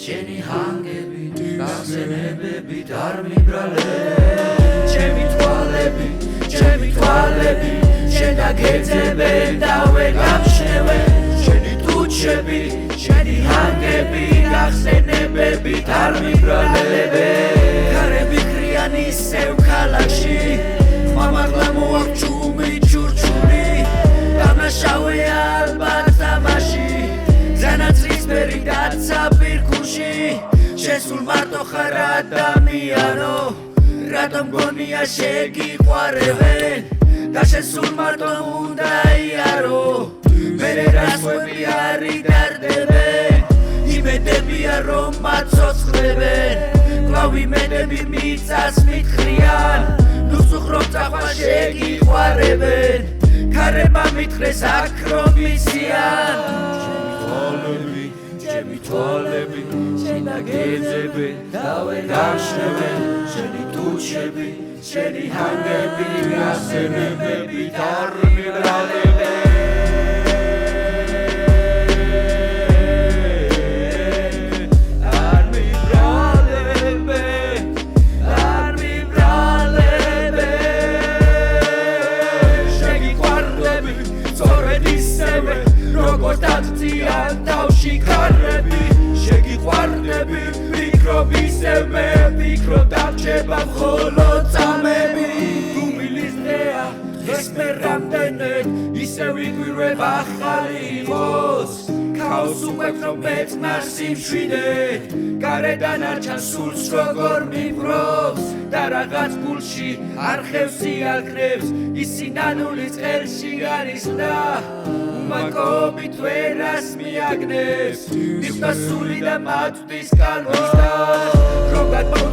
Sheni hangebi, gagzenebebi, dar mibralebe. Chemi twalebi, shenda gezebe, dawe gagshnewe. Sheni tuchebi, sheni hangebi, gagzenebebi, dar mibralebe. Karebi kriani sev kalakshi, mamagla moakchumi churchuri, damnashawe albat tamashi. Zanatris beri datsa pirkushi, shesul marto khar adamiyano, ratom gonia shegiqvareben, da shesul marto unda iaro, mere rasqvebi ari dardeben, imedebia rom matsotskhleben, klavi medebi mitsas mitkhrian, nusukhrot tsaqva shegiqvareben, kareba mitkhres akromisian. Chemi twalebi, shena gezebe, dawe gagshnewe. Sheni tuchebi, sheni hangebi, gagzenebebi, dar mibralebe. Dar mibralebe, dar mibralebe. Shegiqvardebi, zoredisebe, rogor dadzიან თავში ქარები, შეგიყვარდები, მიკრობისებ მე ვფიქრო დამჩება მხოლოდ წამები. თუ მილის დღეა, დღეს მე რამდენად, ისე ვიგვირებ ახალი იყოს. ქაოს უყვებ რომ მეწყნარ სიმშვიდე, გარედან არ ჩანს სულს როგორ მიფრობს, და რაღაც გულში არხევს სიალქრებს, ის სინანული წელში არის და უმაკობით ვერას მიაგნებს, მიხდა სული და მაწვდის კალმის და რომ გადმოვ